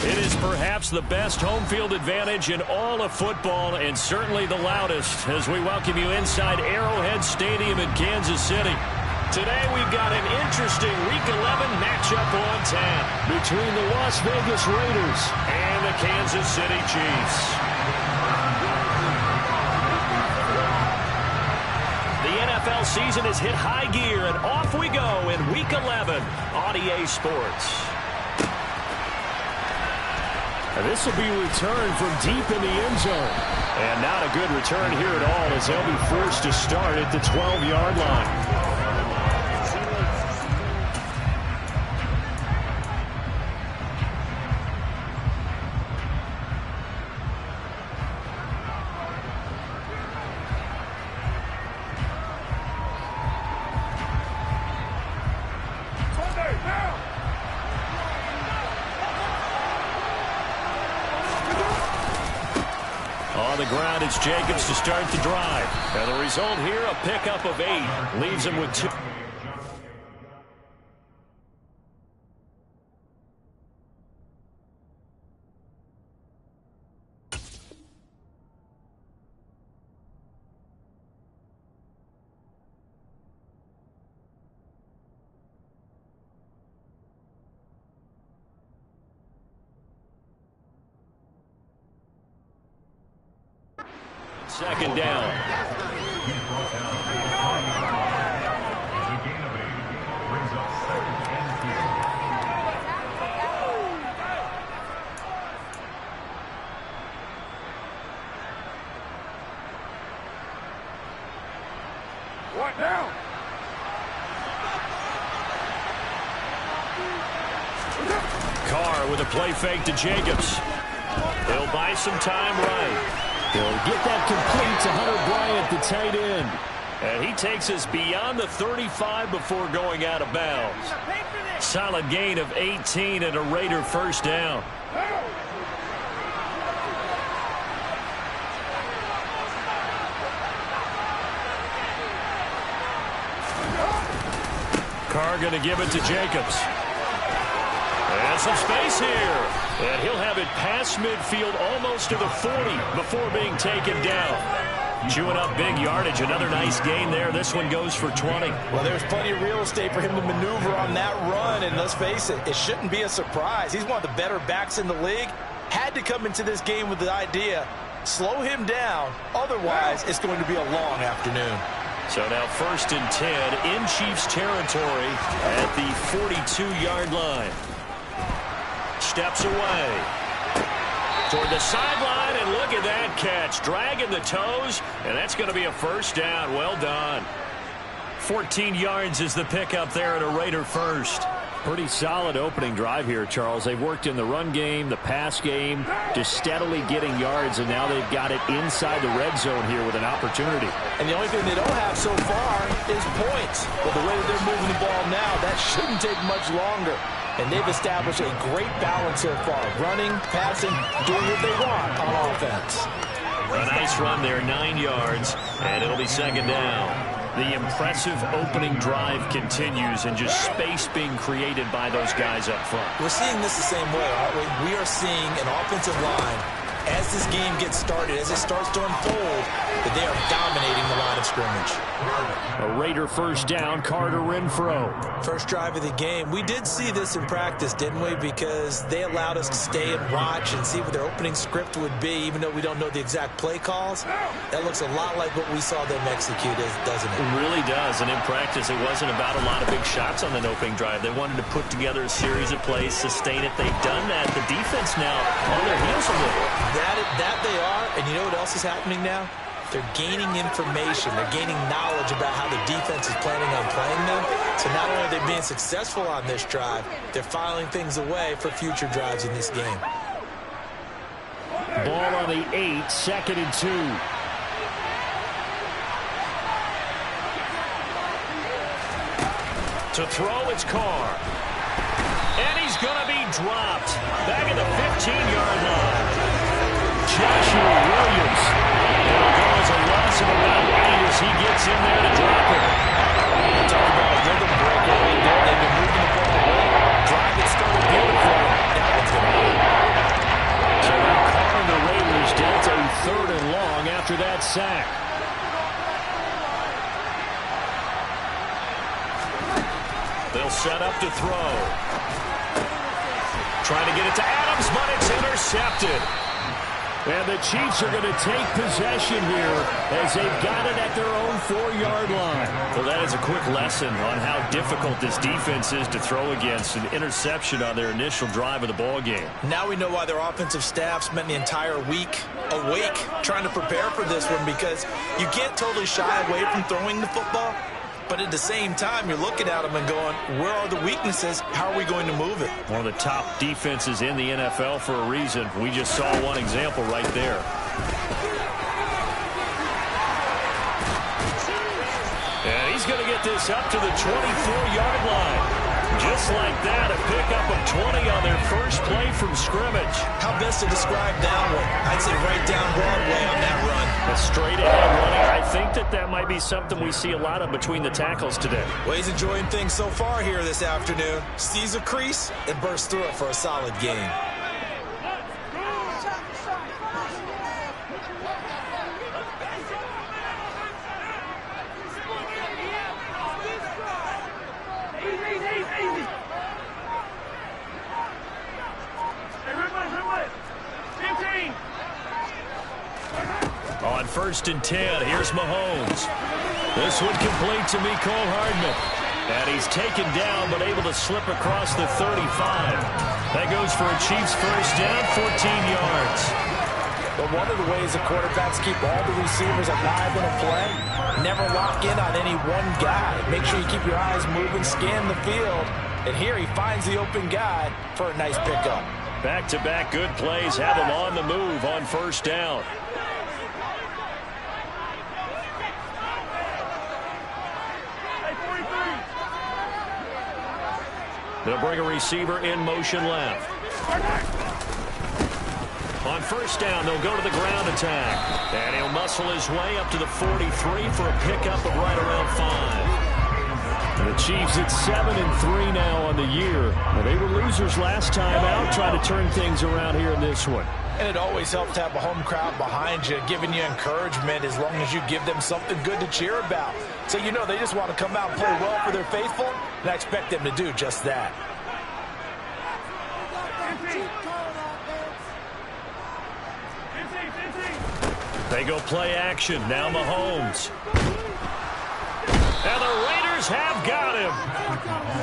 It is perhaps the best home field advantage in all of football, and certainly the loudest, as we welcome you inside Arrowhead Stadium in Kansas City. Today we've got an interesting Week 11 matchup on tap between the Las Vegas Raiders and the Kansas City Chiefs. The NFL season has hit high gear, and off we go in Week 11 on EA Sports. This will be returned from deep in the end zone. And not a good return here at all, as they'll be forced to start at the 12-yard line. On the ground, it's Jacobs to start the drive. And the result here, a pickup of 8. Leaves him with 2. Second down. What now? Carr with a play fake to Jacobs. He'll buy some time right. He'll get that complete to Hunter Bryant, the tight end. And he takes us beyond the 35 before going out of bounds. Solid gain of 18 and a Raider first down. Carr going to give it to Jacobs. And some space here. And he'll have it past midfield almost to the 40 before being taken down. Chewing up big yardage. Another nice gain there. This one goes for 20. Well, there's plenty of real estate for him to maneuver on that run. And let's face it, it shouldn't be a surprise. He's one of the better backs in the league. Had to come into this game with the idea, slow him down. Otherwise, it's going to be a long afternoon. So now 1st and 10 in Chiefs territory at the 42-yard line. Steps away toward the sideline, and look at that catch. Dragging the toes, and that's going to be a first down. Well done. 14 yards is the pickup there at a Raider first. Pretty solid opening drive here, Charles. They've worked in the run game, the pass game, just steadily getting yards, and now they've got it inside the red zone here with an opportunity. And the only thing they don't have so far is points. But the way that they're moving the ball now, that shouldn't take much longer. And they've established a great balance so far. Running, passing, doing what they want on offense. A nice run there, 9 yards, and it'll be second down. The impressive opening drive continues, and just space being created by those guys up front. We're seeing this the same way, aren't we? We are seeing an offensive line, as this game gets started, as it starts to unfold, that they are dominating the line of scrimmage. A Raider first down, Carter Renfro. First drive of the game. We did see this in practice, didn't we? Because they allowed us to stay and watch and see what their opening script would be, even though we don't know the exact play calls. That looks a lot like what we saw them execute, doesn't it? It really does. And in practice, it wasn't about a lot of big shots on that opening drive. They wanted to put together a series of plays, sustain it. They've done that. The defense now on their heels a little. That they are, and you know what else is happening now? They're gaining information. They're gaining knowledge about how the defense is planning on playing them. So not only are they being successful on this drive, they're filing things away for future drives in this game. Ball on the 8, 2nd and 2. To throw, it's Carr. And he's going to be dropped. Back at the 15-yard line. Joshua Williams. It'll go as a loss of about 8 as he gets in there to drop it. Talk about a rhythm breaker right there. They've been moving the ball well. Drive He'll set up to throw. Trying to get it to Adams, but it's intercepted. And the Chiefs are going to take possession here as they've got it at their own 4-yard line. Well, that is a quick lesson on how difficult this defense is to throw against. An interception on their initial drive of the ball game. Now we know why their offensive staff spent the entire week awake trying to prepare for this one, because you can't totally shy away from throwing the football. But at the same time, you're looking at them and going, where are the weaknesses? How are we going to move it? One of the top defenses in the NFL for a reason. We just saw one example right there. And he's going to get this up to the 24-yard line. Just like that, a pickup of 20 on their first play from scrimmage. How best to describe downward? I'd say right down Broadway on that run. A straight ahead running. I think that might be something we see a lot of between the tackles today. Well, he's enjoying things so far here this afternoon. Sees a crease and bursts through it for a solid gain. On 1st and 10, here's Mahomes. This one complete to Mecole Hardman. And he's taken down, but able to slip across the 35. That goes for a Chiefs first down, 14 yards. But one of the ways the quarterbacks keep all the receivers alive in a play, never lock in on any one guy. Make sure you keep your eyes moving, scan the field. And here he finds the open guy for a nice pickup. Back-to-back good plays have him on the move on first down. They'll bring a receiver in motion left. On first down, they'll go to the ground attack. And he'll muscle his way up to the 43 for a pickup of right around 5. The Chiefs at 7-3 now on the year. Well, they were losers last time out, trying to turn things around here in this one. And it always helps to have a home crowd behind you, giving you encouragement as long as you give them something good to cheer about. So you know they just want to come out and play well for their faithful, and I expect them to do just that. They go play action. Now Mahomes. And the Raiders have got him.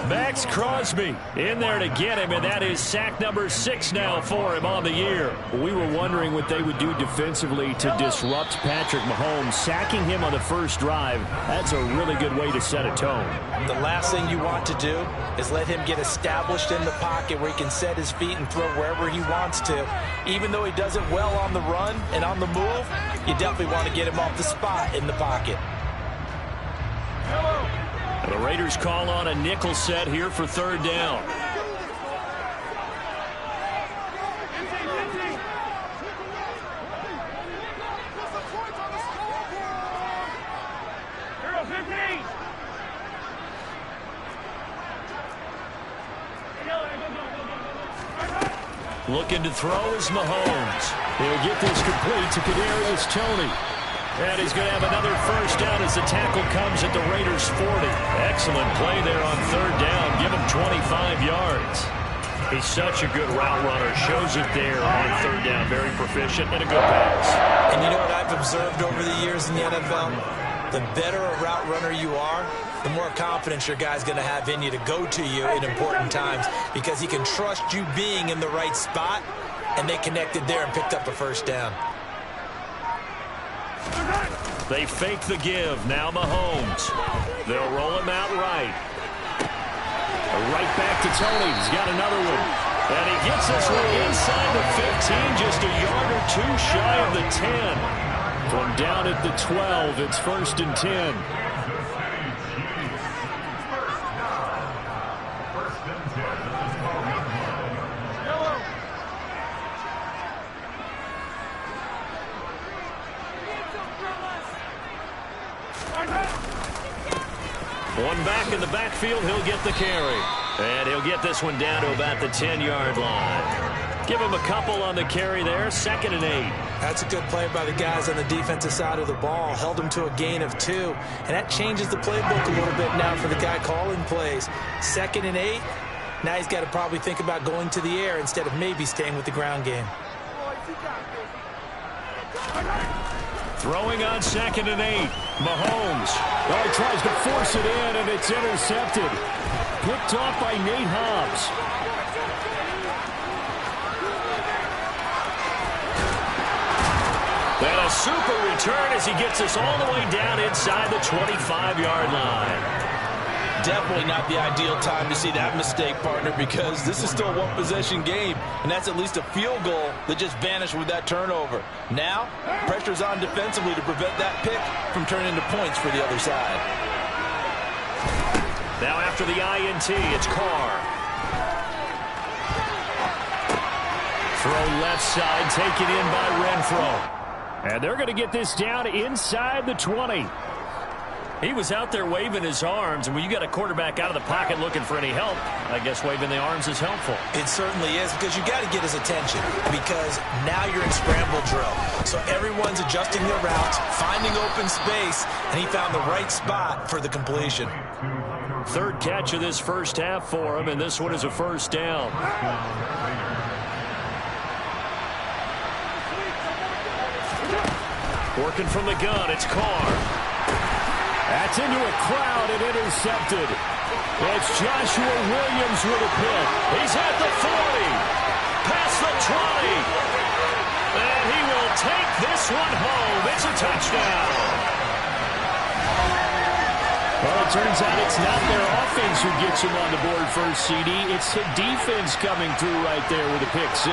Max Crosby in there to get him, and that is sack number 6 now for him on the year. We were wondering what they would do defensively to disrupt Patrick Mahomes. Sacking him on the first drive, that's a really good way to set a tone. The last thing you want to do is let him get established in the pocket where he can set his feet and throw wherever he wants to. Even though he does it well on the run and on the move, you definitely want to get him off the spot in the pocket. The Raiders call on a nickel set here for third down. Looking to throw is Mahomes. He'll get this complete to Kadarius Toney. And he's going to have another first down as the tackle comes at the Raiders' 40. Excellent play there on third down. Give him 25 yards. He's such a good route runner. Shows it there on third down. Very proficient and a good pass. And you know what I've observed over the years in the NFL? The better a route runner you are, the more confidence your guy's going to have in you to go to you in important times, because he can trust you being in the right spot, and they connected there and picked up a first down. They fake the give. Now Mahomes. They'll roll him out right. Right back to Toney. He's got another one. And he gets this one inside the 15, just a yard or two shy of the 10. From down at the 12, it's 1st and 10. One back in the backfield, he'll get the carry. And he'll get this one down to about the 10-yard line. Give him a couple on the carry there, 2nd and 8. That's a good play by the guys on the defensive side of the ball. Held them to a gain of 2. And that changes the playbook a little bit now for the guy calling plays. 2nd and 8. Now he's got to probably think about going to the air instead of maybe staying with the ground game. Throwing on 2nd and 8. Mahomes. Oh, he tries to force it in, and it's intercepted. Picked off by Nate Hobbs. And a super return as he gets us all the way down inside the 25-yard line. Definitely not the ideal time to see that mistake, partner, because this is still a one-possession game, and that's at least a field goal that just vanished with that turnover. Now, pressure's on defensively to prevent that pick from turning into points for the other side. Now after the INT, it's Carr. Throw left side, taken in by Renfro. And they're going to get this down inside the 20. He was out there waving his arms, and when you got a quarterback out of the pocket looking for any help, I guess waving the arms is helpful. It certainly is, because you got to get his attention, because now you're in scramble drill. So everyone's adjusting their routes, finding open space, and he found the right spot for the completion. 3rd catch of this first half for him, and this one is a first down. Working from the gun, it's Carr. That's into a crowd and intercepted. It's Joshua Williams with a pick. He's at the 40. Past the 20. And he will take this one home. It's a touchdown. Well, it turns out it's not their offense who gets him on the board first, CD. It's the defense coming through right there with a pick 6.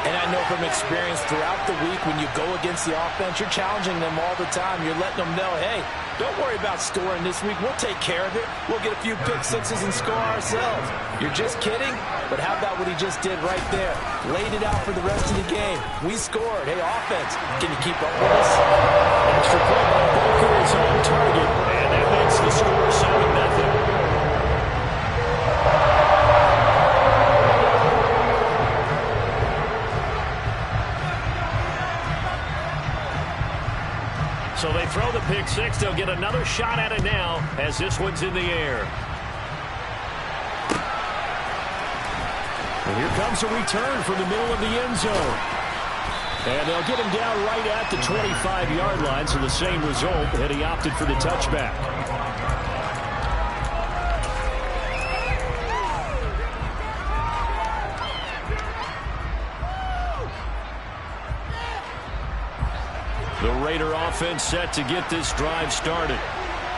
And I know from experience throughout the week, when you go against the offense, you're challenging them all the time. You're letting them know, hey, don't worry about scoring this week. We'll take care of it. We'll get a few pick 6s and score ourselves. You're just kidding? But how about what he just did right there? Laid it out for the rest of the game. We scored. Hey, offense, can you keep up with us? Extra play by Booker is on target. And that makes the score 7-0. So they throw the pick 6. They'll get another shot at it now as this one's in the air. And here comes a return from the middle of the end zone. And they'll get him down right at the 25-yard line, so the same result, and he opted for the touchback. The Raider offense set to get this drive started.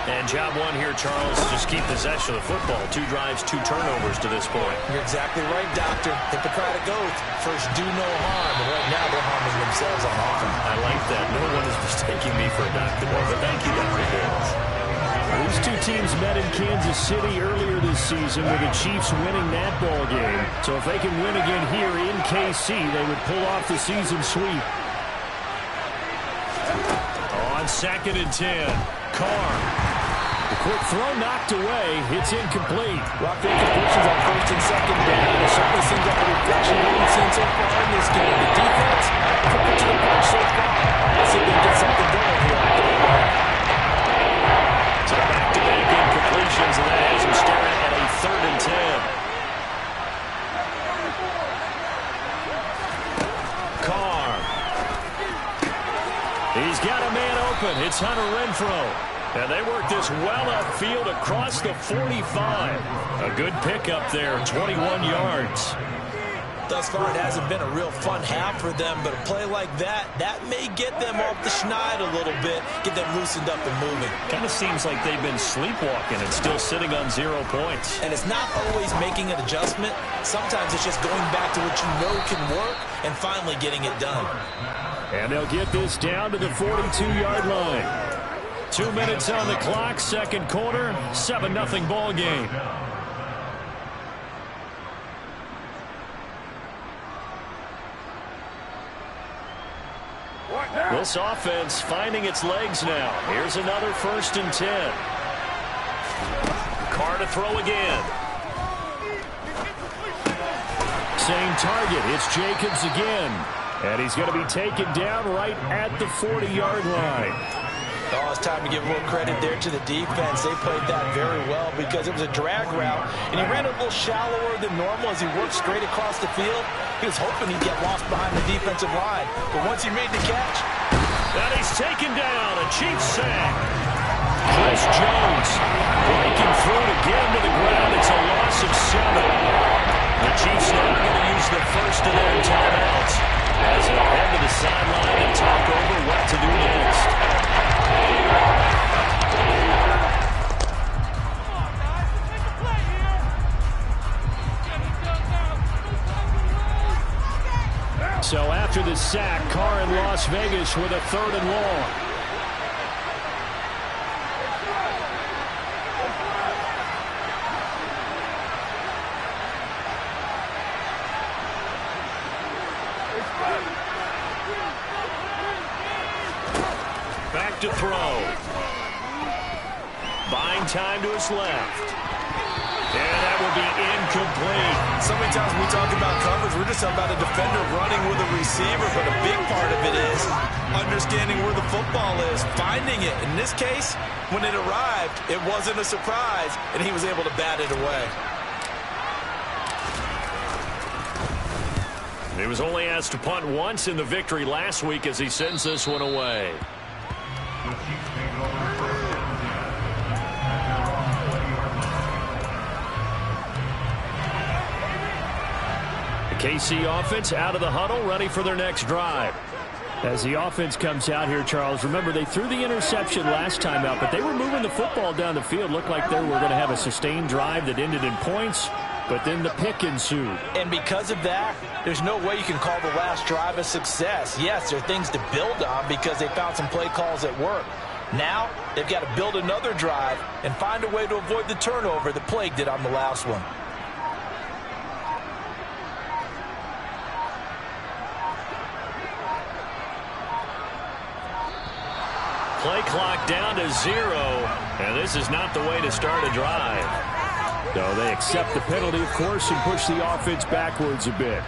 And job one here, Charles, just keep possession of the football. 2 drives, 2 turnovers to this point. You're exactly right, Doctor. Hippocratic oath. First, do no harm. And right now, they're harming themselves on offense. I like that. No one is mistaking me for a doctor. But thank you, Dr. Dales. These two teams met in Kansas City earlier this season with the Chiefs winning that ball game. So if they can win again here in KC, they would pull off the season sweep. On 2nd and 10, Carr. The quick throw knocked away. It's incomplete. Rock incompletions on 1st and 2nd down. It certainly seems like a reflection of what we've seen so far in this game. The defense took it to the punch so far. Let's see if they can get something going here. So back-to-back incompletions, and that has him staring at a 3rd and 10. Carr. He's got a man open. It's Hunter Renfro. And they work this well upfield across the 45. A good pickup there, 21 yards. Thus far, it hasn't been a real fun half for them, but a play like that may get them off the schneid a little bit, get them loosened up and moving. Kind of seems like they've been sleepwalking and still sitting on 0 points. And it's not always making an adjustment. Sometimes it's just going back to what you know can work and finally getting it done. And they'll get this down to the 42-yard line. 2 minutes on the clock, 2nd quarter, 7-0 ball game. This offense finding its legs now. Here's another 1st and 10. Carr to throw again. Same target. It's Jacobs again. And he's going to be taken down right at the 40-yard line. Oh, it's time to give a little credit there to the defense. They played that very well because it was a drag route, and he ran a little shallower than normal as he worked straight across the field. He was hoping he'd get lost behind the defensive line, but once he made the catch... And he's taken down, a Chiefs sack. Chris Jones breaking through to get him to the ground. It's a loss of 7. The Chiefs now going to use the first of their timeouts as they'll head to the sideline and talk over what to do next. So after the sack, Carr in Las Vegas with a 3rd and long. Back to throw. Buying time to his left. And that will be incomplete. So many times when we talk about coverage, we're just talking about a defender running with a receiver, but a big part of it is understanding where the football is, finding it. In this case, when it arrived, it wasn't a surprise, and he was able to bat it away. He was only asked to punt once in the victory last week as he sends this one away. KC offense out of the huddle, ready for their next drive. As the offense comes out here, Charles, remember they threw the interception last time out, but they were moving the football down the field. Looked like they were going to have a sustained drive that ended in points, but then the pick ensued. And because of that, there's no way you can call the last drive a success. Yes, there are things to build on because they found some play calls that work. Now, they've got to build another drive and find a way to avoid the turnover that plagued it on the last one. Play clock down to 0, and this is not the way to start a drive. So they accept the penalty, of course, and push the offense backwards a bit.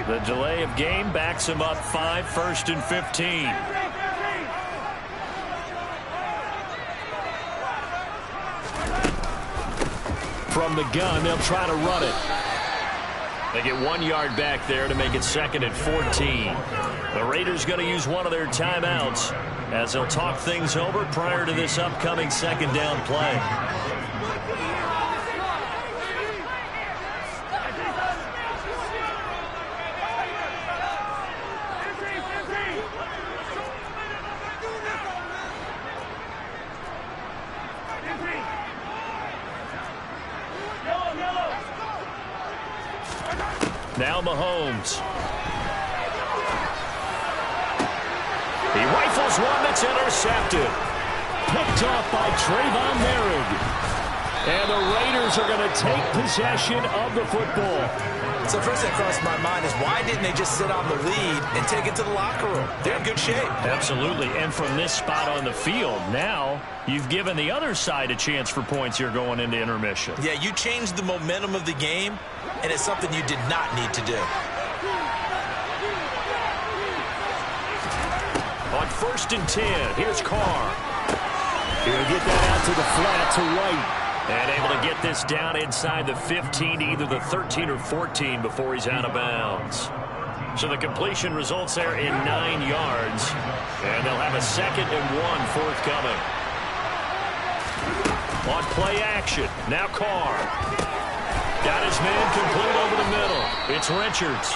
The delay of game backs him up 5, 1st and 15. From the gun, they'll try to run it. They get 1 yard back there to make it 2nd and 14. The Raiders going to use one of their timeouts as they'll talk things over prior to this upcoming 2nd down play. Now Mahomes. He rifles one that's intercepted. Picked off by Trayvon Merrick. And the Raiders are going to take possession of the football. So first that crossed my mind is why didn't they just sit on the lead and take it to the locker room? They're in good shape. Absolutely. And from this spot on the field, now you've given the other side a chance for points here going into intermission. Yeah, you changed the momentum of the game, and it's something you did not need to do. On 1st and 10, here's Carr. He'll get that out to the flat to right. And able to get this down inside the 15 to either the 13 or 14 before he's out of bounds. So the completion results there in 9 yards. And they'll have a 2nd and 1 forthcoming. On play action, now Carr. Got his man complete over the middle. It's Richards.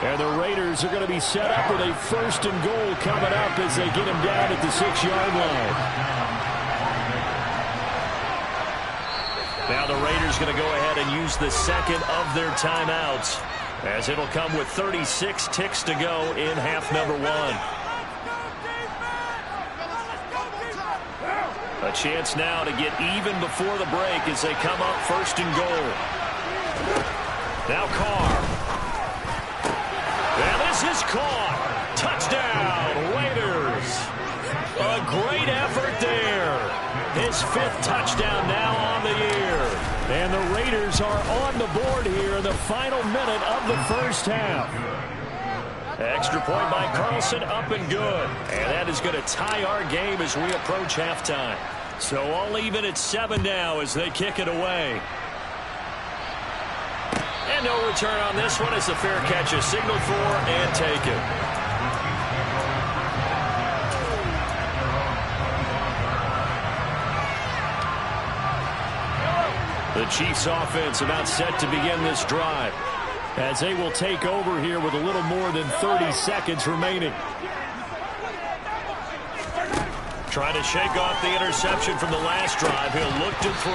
And the Raiders are going to be set up with a 1st and goal coming up as they get him down at the 6-yard line. Now the Raiders going to go ahead and use the 2nd of their timeouts as it'll come with 36 ticks to go in half number 1. A chance now to get even before the break as they come up 1st and goal. Now Carr. And this is caught. Touchdown, Raiders. A great effort there. His 5th touchdown now on the year. And the Raiders are on the board here in the final minute of the first half. Extra point by Carlson, up and good. And that is going to tie our game as we approach halftime. So all even at 7 now as they kick it away. And no return on this one as the fair catch is signaled for and taken. The Chiefs offense about set to begin this drive, as they will take over here with a little more than 30 seconds remaining. Trying to shake off the interception from the last drive. He'll look to throw.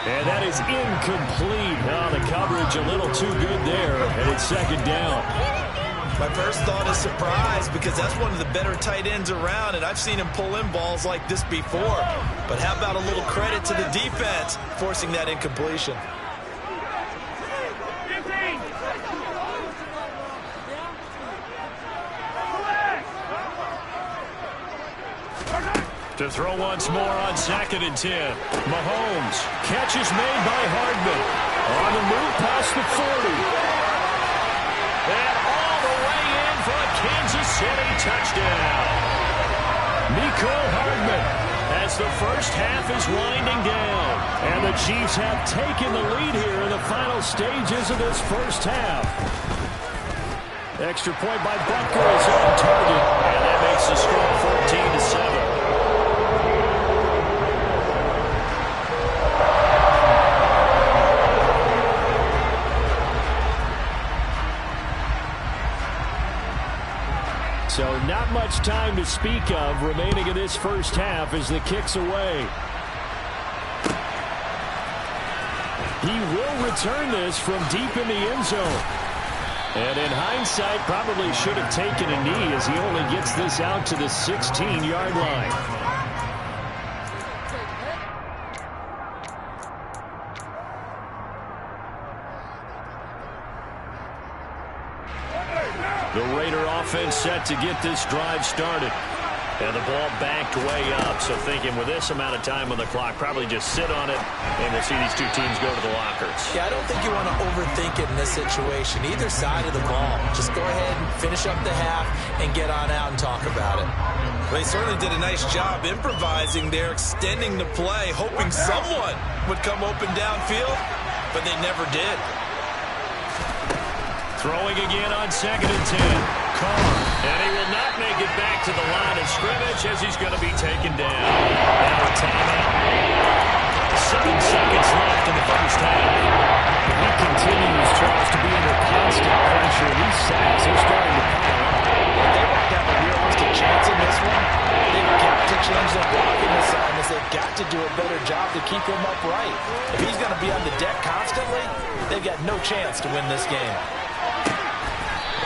And that is incomplete. Oh, the coverage a little too good there, and it's second down. My first thought is surprise, because that's one of the better tight ends around, and I've seen him pull in balls like this before. But how about a little credit to the defense forcing that incompletion? To throw once more on 2nd and 10. Mahomes. Catch is made by Hardman. On the move past the 40. And all the way in for a Kansas City touchdown. Mecole Hardman as the first half is winding down. And the Chiefs have taken the lead here in the final stages of this first half. Extra point by Butker is on target. And that makes the score 14-7. So not much time to speak of remaining in this first half as the kick's away. He will return this from deep in the end zone. And in hindsight, probably should have taken a knee as he only gets this out to the 16-yard line. The Raider offense set to get this drive started. And the ball backed way up. So thinking with this amount of time on the clock, probably just sit on it, and we'll see these two teams go to the lockers. Yeah, I don't think you want to overthink it in this situation. Either side of the ball. Just go ahead and finish up the half and get on out and talk about it. Well, they certainly did a nice job improvising there, extending the play, hoping someone would come open downfield, but they never did. Throwing again on 2nd and 10. Carr. And he will not make it back to the line of scrimmage as he's going to be taken down. Now a timeout. 7 seconds left in the first half. He continues, Charles, to be under constant pressure. These sacks are starting to pile up. If they want to have a realistic chance in this one, they've got to change their blocking assignments. They've got to do a better job to keep him upright. If he's going to be on the deck constantly, they've got no chance to win this game.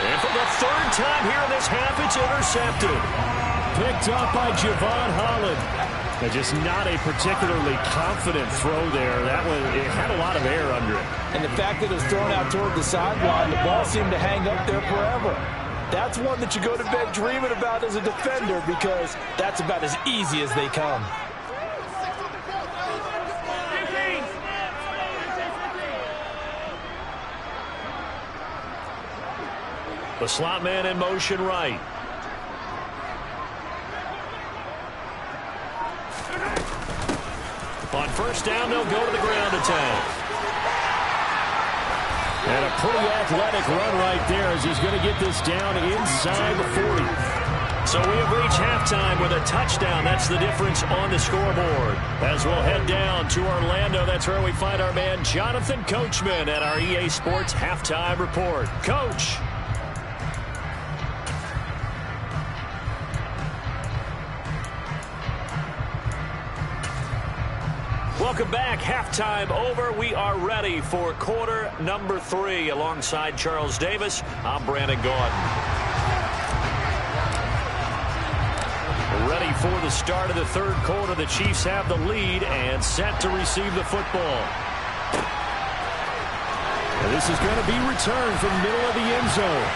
And for the 3rd time here in this half, it's intercepted. Picked up by Javon Holland. But just not a particularly confident throw there. That one, it had a lot of air under it. And the fact that it was thrown out toward the sideline, the ball seemed to hang up there forever. That's one that you go to bed dreaming about as a defender, because that's about as easy as they come. The slot man in motion right. On 1st down, they'll go to the ground attack. And a pretty athletic run right there as he's going to get this down inside the 40. So we have reached halftime with a touchdown. That's the difference on the scoreboard. As we'll head down to Orlando, that's where we find our man Jonathan Coachman at our EA Sports Halftime Report. Coach. Welcome back. Halftime over. We are ready for quarter number 3. Alongside Charles Davis, I'm Brandon Gordon. Ready for the start of the 3rd quarter. The Chiefs have the lead and set to receive the football. And this is going to be returned from the middle of the end zone.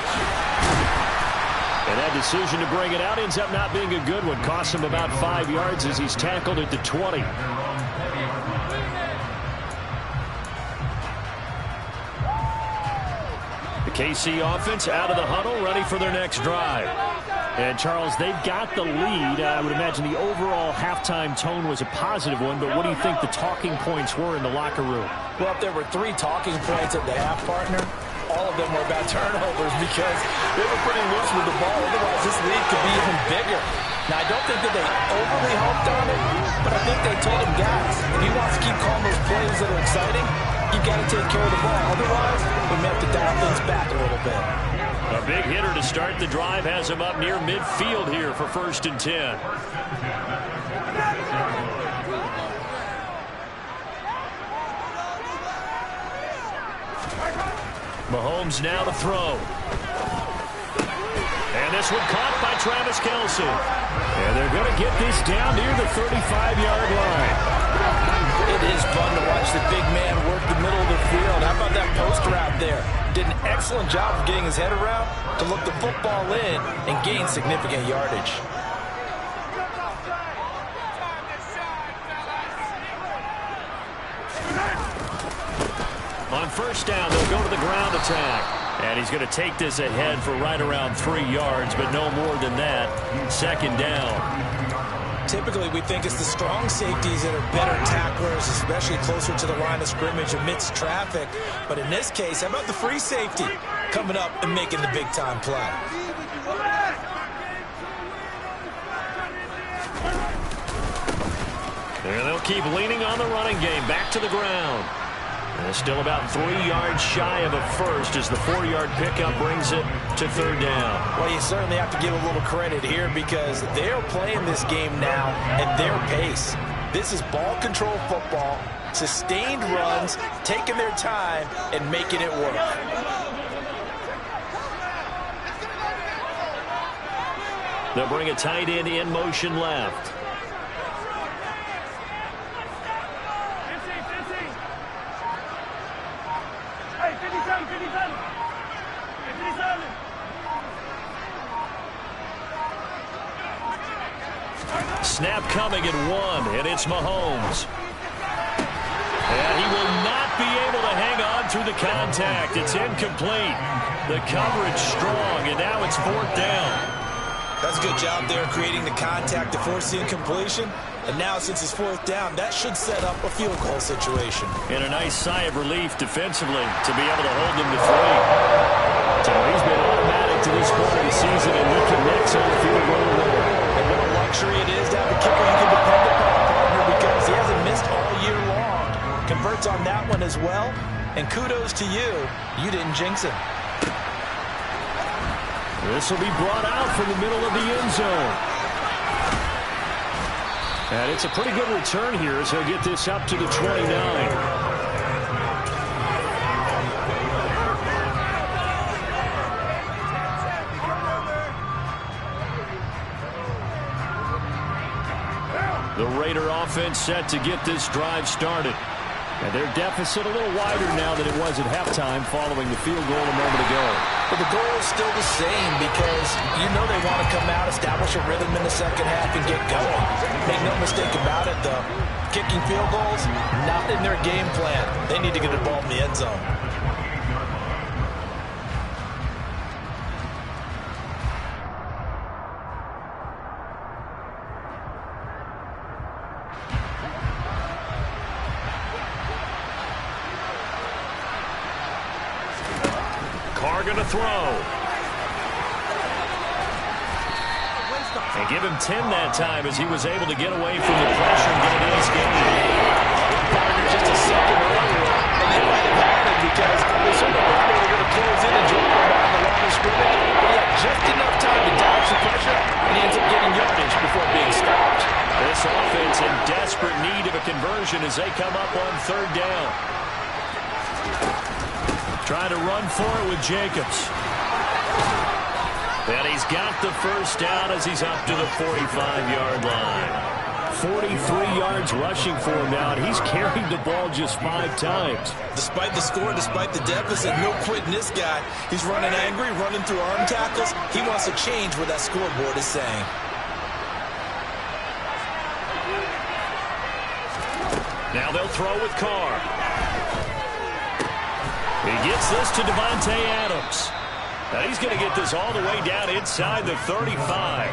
And that decision to bring it out ends up not being a good one. Costs him about 5 yards as he's tackled at the 20. KC offense out of the huddle, ready for their next drive. And, Charles, they've got the lead. I would imagine the overall halftime tone was a positive one, but what do you think the talking points were in the locker room? Well, if there were 3 talking points at the half, partner, all of them were about turnovers because they were pretty loose with the ball. Otherwise, this lead could be even bigger. Now, I don't think that they overly hoped on it, but I think they told him, guys, if he wants to keep calling those plays that are exciting, you got to take care of the ball. Otherwise, we may have to dial things back a little bit. A big hitter to start the drive has him up near midfield here for 1st and 10. Mahomes now to throw. And this one caught by Travis Kelce. And they're going to get this down near the 35-yard line. It is fun to watch the big man work the middle of the field. How about that post route there? Did an excellent job of getting his head around to look the football in and gain significant yardage. On 1st down, they'll go to the ground attack. And he's going to take this ahead for right around 3 yards, but no more than that. 2nd down. Typically, we think it's the strong safeties that are better tacklers, especially closer to the line of scrimmage amidst traffic. But in this case, how about the free safety coming up and making the big-time play? And they'll keep leaning on the running game. Back to the ground. And still about 3 yards shy of a first as the 4-yard pickup brings it to 3rd down. Well, you certainly have to give a little credit here because they're playing this game now at their pace. This is ball control football, sustained runs, taking their time and making it work. They'll bring a tight end in motion left. Snap coming at 1, and it's Mahomes. And he will not be able to hang on through the contact. It's incomplete. The coverage strong, and now it's 4th down. That's a good job there creating the contact to force the incompletion. And now since it's 4th down, that should set up a field goal situation. And a nice sigh of relief defensively to be able to hold them to 3. So he's been automatic to this point of the season, and he connects on the field goal there. And what a luxury it is to have a kicker you can depend upon, partner, because he hasn't missed all year long. Converts on that one as well. And kudos to you. You didn't jinx him. This will be brought out from the middle of the end zone. And it's a pretty good return here as he'll get this up to the 29. The Raider offense set to get this drive started. And their deficit a little wider now than it was at halftime following the field goal a moment ago. But the goal is still the same because you know they want to come out, establish a rhythm in the second half, and get going. Make no mistake about it, though. Kicking field goals, not in their game plan. They need to get the ball in the end zone. Going to throw. And give him 10 that time as he was able to get away from the pressure and get it in his game. Partner just a second earlier, and they might have had it because they sort of thought they were going to close in and drop him behind the line of scrimmage, but he had just enough time to dodge the pressure, and he ends up getting yardage before being stopped. This offense in desperate need of a conversion as they come up on 3rd down. Trying to run for it with Jacobs. And he's got the 1st down as he's up to the 45-yard line. 43 yards rushing for him now, and he's carried the ball just 5 times. Despite the score, despite the deficit, no quitting this guy. He's running angry, running through arm tackles. He wants to change what that scoreboard is saying. Now they'll throw with Carr. He gets this to Davante Adams. Now he's going to get this all the way down inside the 35.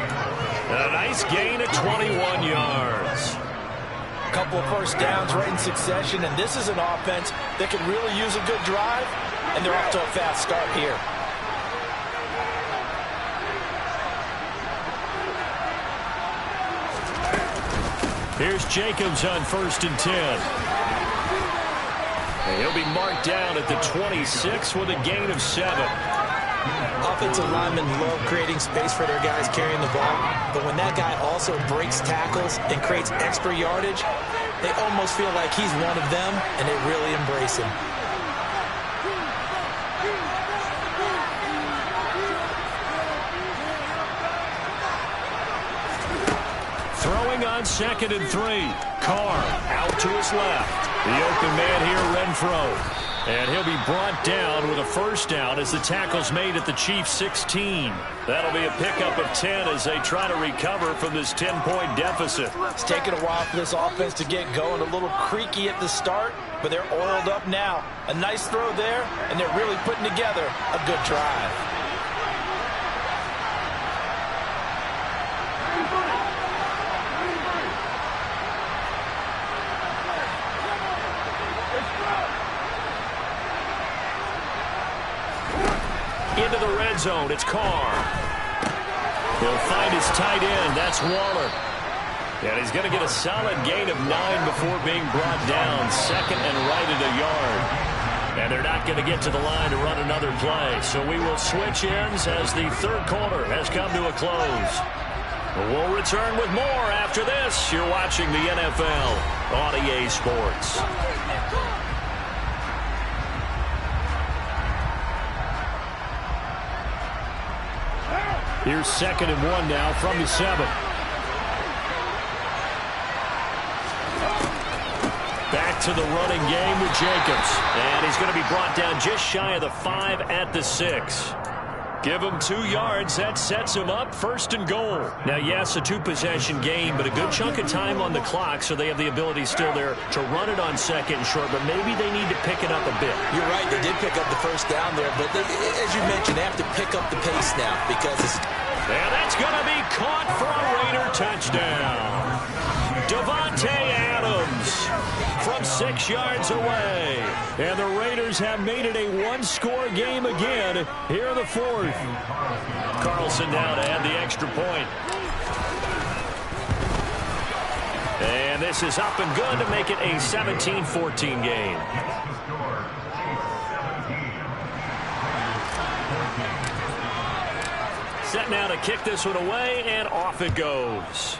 A nice gain of 21 yards. A couple of first downs right in succession, and this is an offense that could really use a good drive, and they're off to a fast start here. Here's Jacobs on 1st and 10. And he'll be marked down at the 26 with a gain of 7. Offensive linemen love creating space for their guys carrying the ball, but when that guy also breaks tackles and creates extra yardage, they almost feel like he's one of them, and they really embrace him. Throwing on 2nd and 3. Carr out to his left. The open man here, Renfro. And he'll be brought down with a first down as the tackle's made at the Chiefs' 16. That'll be a pickup of 10 as they try to recover from this 10-point deficit. It's taken a while for this offense to get going. A little creaky at the start, but they're oiled up now. A nice throw there, and they're really putting together a good drive. Into the red zone, it's Carr. He'll find his tight end, that's Waller. And he's going to get a solid gain of 9 before being brought down. 2nd and right at a yard. And they're not going to get to the line to run another play. So we will switch ends as the 3rd quarter has come to a close. We'll return with more after this. You're watching the NFL on EA Sports. Here's 2nd and 1 now from the 7. Back to the running game with Jacobs. And he's going to be brought down just shy of the 5 at the 6. Give him 2 yards. That sets him up 1st and goal. Now, yes, a 2-possession game, but a good chunk of time on the clock, so they have the ability still there to run it on 2nd and short, but maybe they need to pick it up a bit. You're right. They did pick up the first down there, but as you mentioned, they have to pick up the pace now because it's... And that's going to be caught for a Raider touchdown. Davante Adams from 6 yards away. And the Raiders have made it a 1-score game again here in the 4th. Carlson down to add the extra point. And this is up and good to make it a 17-14 game. Set now to kick this one away, and off it goes.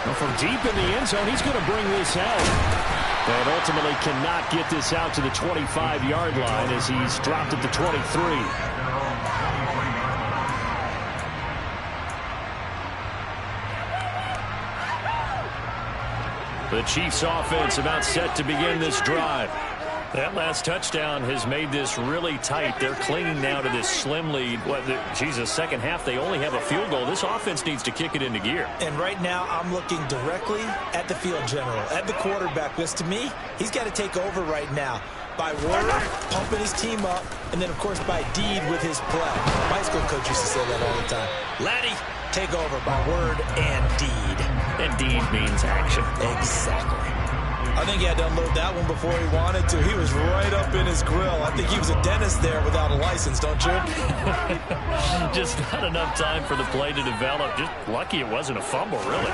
Well, from deep in the end zone, he's going to bring this out. And ultimately cannot get this out to the 25-yard line as he's dropped at the 23. The Chiefs offense about set to begin this drive. That last touchdown has made this really tight. They're clinging now to this slim lead. Second half, they only have a field goal. This offense needs to kick it into gear. And right now, I'm looking directly at the field general, at the quarterback, because to me, he's got to take over right now. By word, pumping his team up, and then, of course, by deed with his play. My school coach used to say that all the time. Laddie, take over by word and deed. And deed means action. Exactly. I think he had to unload that one before he wanted to. He was right up in his grill. I think he was a dentist there without a license, don't you? Just not enough time for the play to develop. Just lucky it wasn't a fumble, really.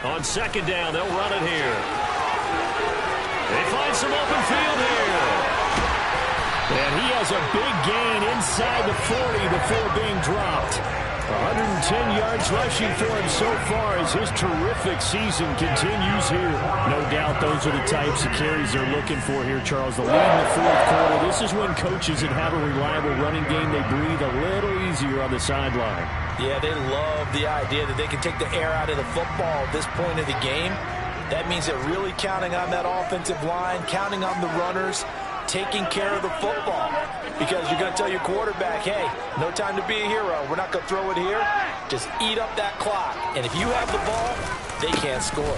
On 2nd down, they'll run it here. They find some open field here. And he has a big gain inside the 40 before being dropped. 110 yards rushing for him so far as his terrific season continues here. No doubt those are the types of carries they're looking for here, Charles. The lead in the 4th quarter. This is when coaches that have a reliable running game, they breathe a little easier on the sideline. Yeah, they love the idea that they can take the air out of the football at this point of the game. That means they're really counting on that offensive line, counting on the runners, taking care of the football. Because you're going to tell your quarterback, hey, no time to be a hero. We're not going to throw it here. Just eat up that clock. And if you have the ball, they can't score.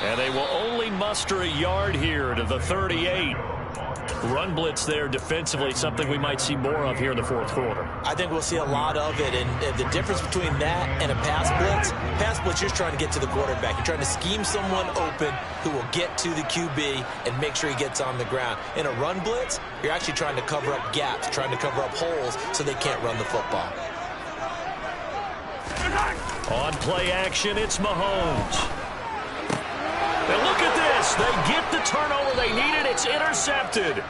And they will only muster a yard here to the 38. Run blitz there defensively, something we might see more of here in the fourth quarter. I think we'll see a lot of it, and the difference between that and a pass blitz, you're trying to get to the quarterback. You're trying to scheme someone open who will get to the QB and make sure he gets on the ground. In a run blitz, you're actually trying to cover up gaps, trying to cover up holes so they can't run the football. On play action, it's Mahomes. And look at this. They get the turnover they needed. It's intercepted.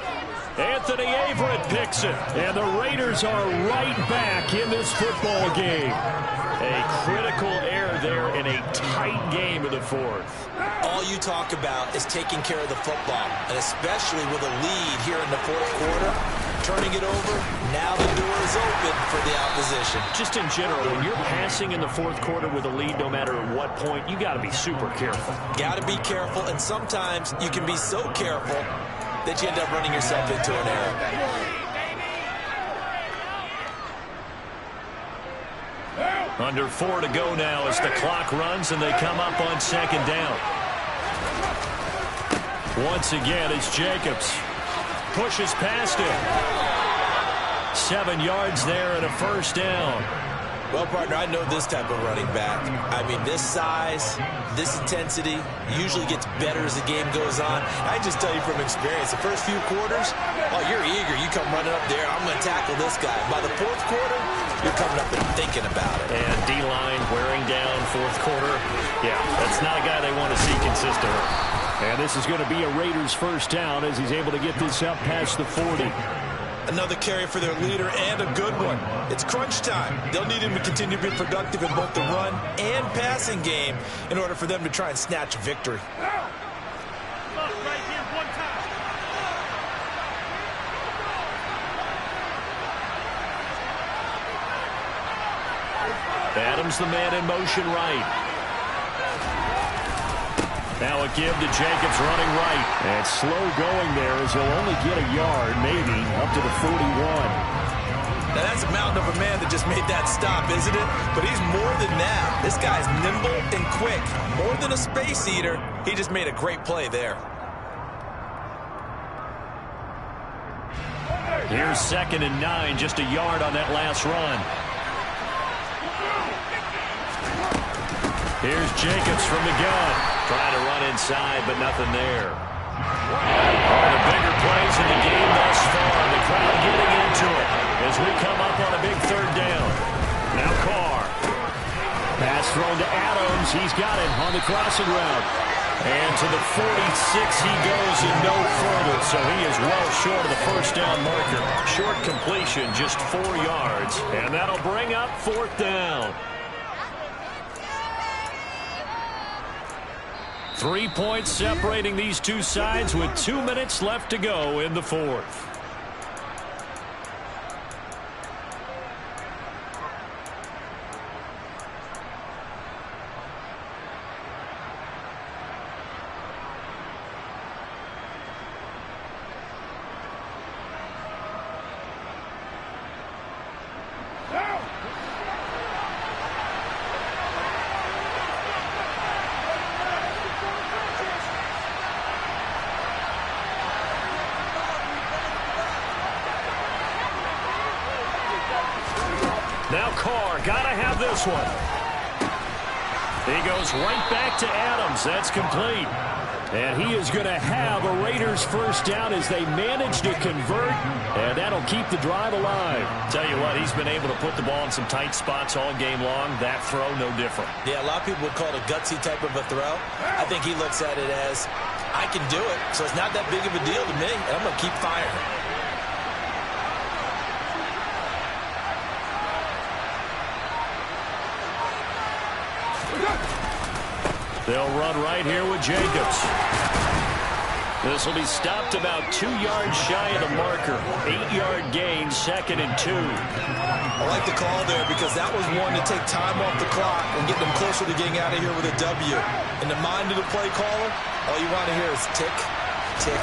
Anthony Averett picks it. And the Raiders are right back in this football game. A critical error there in a tight game in the fourth. All you talk about is taking care of the football, and especially with a lead here in the fourth quarter, turning it over, now the door is open for the opposition. Just in general, when you're passing in the fourth quarter with a lead, no matter at what point, you got to be super careful. Got to be careful, and sometimes you can be so careful that you end up running yourself into an error. Under 4 to go now as the clock runs and they come up on second down. Once again, it's Jacobs. Pushes past him. 7 yards there and a first down. Well, partner, I know this type of running back. I mean, this size, this intensity usually gets better as the game goes on. I just tell you from experience, the first few quarters, oh, you're eager. You come running up there, I'm going to tackle this guy. By the fourth quarter, you're coming up and thinking about it. And D-line wearing down fourth quarter. Yeah, that's not a guy they want to see consistently. And this is going to be a Raiders first down as he's able to get this up past the 40. Another carry for their leader and a good one. It's crunch time. They'll need him to continue to be productive in both the run and passing game in order for them to try and snatch a victory. Adams, the man in motion right. Now a give to Jacobs running right. And slow going there as he'll only get a yard, maybe, up to the 41. Now that's a mountain of a man that just made that stop, isn't it? But he's more than that. This guy's nimble and quick. More than a space eater, he just made a great play there. Here's 2nd and 9, just a yard on that last run. Here's Jacobs from the gun. Trying to run inside, but nothing there. One of the bigger plays in the game thus far. The crowd getting into it as we come up on a big third down. Now Carr. Pass thrown to Adams. He's got it on the crossing route. And to the 46 he goes and no further. So he is well short of the first down marker. Short completion, just 4 yards. And that'll bring up 4th down. 3 points separating these two sides with 2 minutes left to go in the fourth. Now Carr, gotta have this one. He goes right back to Adams. That's complete. And he is going to have a Raiders first down as they manage to convert, and that'll keep the drive alive. Tell you what, he's been able to put the ball in some tight spots all game long. That throw, no different. Yeah, a lot of people would call it a gutsy type of a throw. I think he looks at it as, I can do it, so it's not that big of a deal to me, and I'm going to keep firing. They'll run right here with Jacobs. This will be stopped about 2 yards shy of the marker. 8-yard gain, 2nd and 2. I like the call there because that was one to take time off the clock and get them closer to getting out of here with a W. In the mind of the play caller, all you want to hear is tick, tick,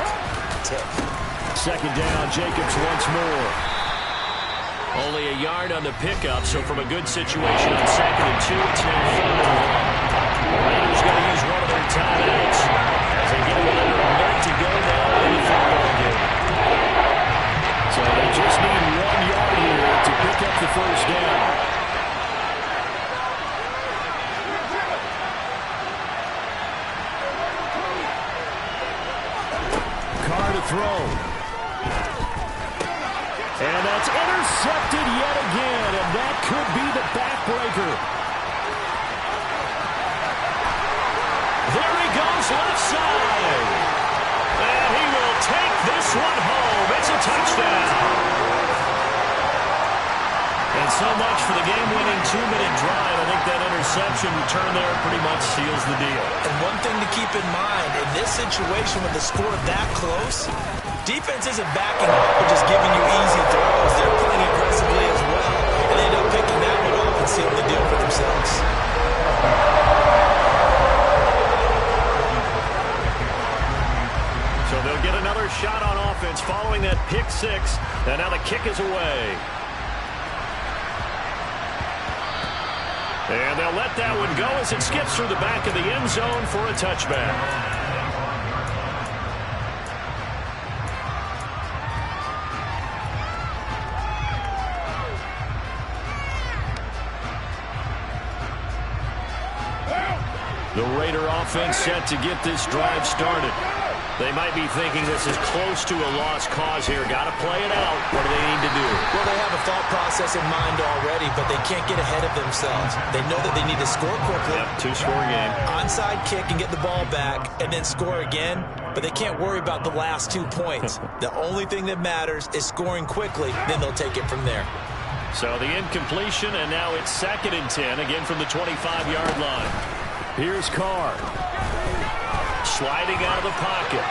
tick. 2nd down, Jacobs once more. Only a yard on the pickup, so from a good situation on 2nd and 2, it's now 3rd and 1. The Raiders going to use one of their timeouts as they get under a minute to go now in the football game. So they just need 1 yard here to pick up the first down. Carr to throw. And that's intercepted yet again, and that could be the backbreaker. There he goes left side. And he will take this one home. It's a touchdown. And so much for the game-winning 2-minute drive. I think that interception return there pretty much seals the deal. And one thing to keep in mind, in this situation with the score that close, defense isn't backing up or just giving you easy throws. They're playing aggressively as well. And they end up picking that one off and sealing the deal for themselves. So they'll get another shot on offense following that pick six. And now the kick is away. And they'll let that one go as it skips through the back of the end zone for a touchback. The Raider offense set to get this drive started. They might be thinking this is close to a lost cause here. Got to play it out. What do they need to do? Well, they have a thought process in mind already, but they can't get ahead of themselves. They know that they need to score quickly. Yep, two-score game. Onside kick and get the ball back and then score again, but they can't worry about the last 2 points. The only thing that matters is scoring quickly, then they'll take it from there. So the incompletion, and now it's 2nd and 10, again from the 25-yard line. Here's Carr. Sliding out of the pocket.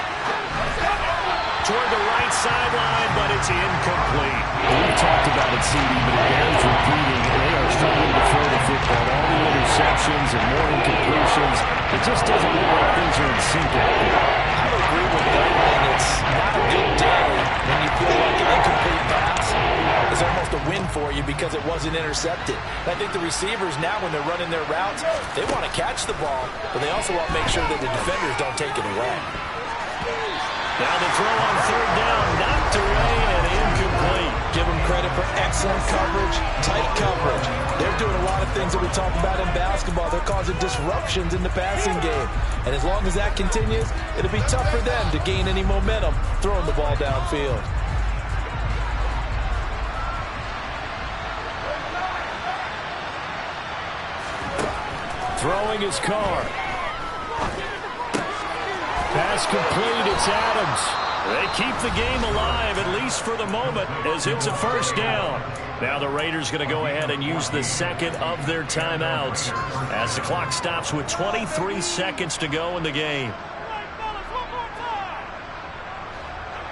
Toward the right sideline, but it's incomplete. We talked about it, CD, but it bears repeating. They are struggling to throw the football. All the interceptions and more incompletions. It just doesn't look like things are in sync out there. I would agree with that, and it's not a good day when you feel like an incomplete pass is almost a win for you because it wasn't intercepted. And I think the receivers now, when they're running their routes, they want to catch the ball, but they also want to make sure that the defenders don't take it away. Now the throw on 3rd down, knocked away and incomplete. Give them credit for excellent coverage, tight coverage. They're doing a lot of things that we talk about in basketball. They're causing disruptions in the passing game. And as long as that continues, it'll be tough for them to gain any momentum throwing the ball downfield. Throwing his Carr. Pass complete, it's Adams. They keep the game alive, at least for the moment, as it's a 1st down. Now the Raiders going to go ahead and use the 2nd of their timeouts as the clock stops with 23 seconds to go in the game.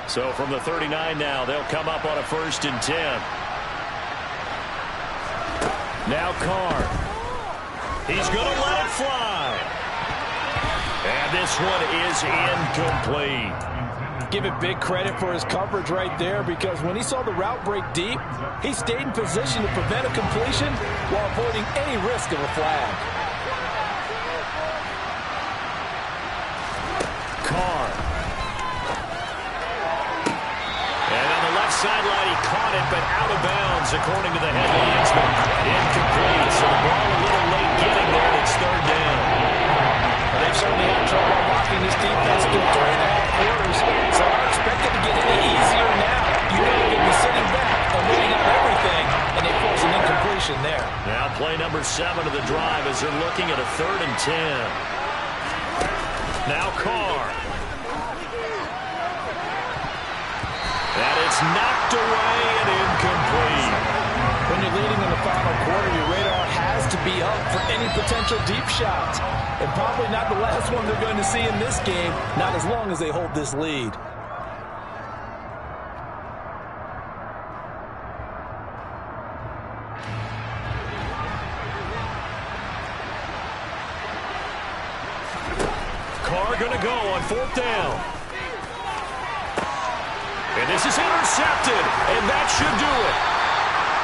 So from the 39 now, they'll come up on a 1st and 10. Now Carr. He's going to let it fly. And this one is incomplete. Give it big credit for his coverage right there, because when he saw the route break deep, he stayed in position to prevent a completion while avoiding any risk of a flag. Carr. And on the left sideline, he caught it, but out of bounds, according to the headlinesman. Incomplete, so the ball a little late getting there, and it's 3rd down. They've certainly had trouble blocking this defense through 3.5 quarters, so I expect it to get any easier now. You know they're going to be sitting back and waiting on everything, and they force an incompletion there. Now play number 7 of the drive as they're looking at a 3rd and 10. Now Carr. And it's knocked away and incomplete. When you're leading in the final quarter, your radar has to be up for any potential deep shots. And probably not the last one they're going to see in this game, not as long as they hold this lead. Carr going to go on 4th down. And this is intercepted, and that should do it.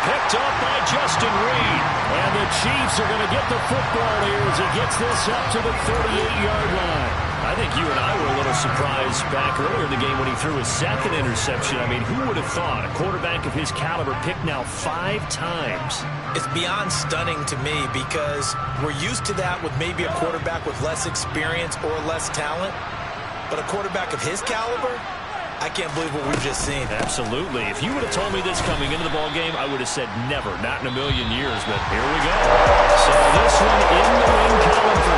Picked up by Justin Reed. And the Chiefs are going to get the football here as he gets this up to the 38-yard line. I think you and I were a little surprised back earlier in the game when he threw his second interception. I mean, who would have thought a quarterback of his caliber picked now 5 times? It's beyond stunning to me because we're used to that with maybe a quarterback with less experience or less talent. But a quarterback of his caliber, I can't believe what we've just seen. Absolutely. If you would have told me this coming into the ball game, I would have said never, not in a million years. But here we go. So this one in the win column for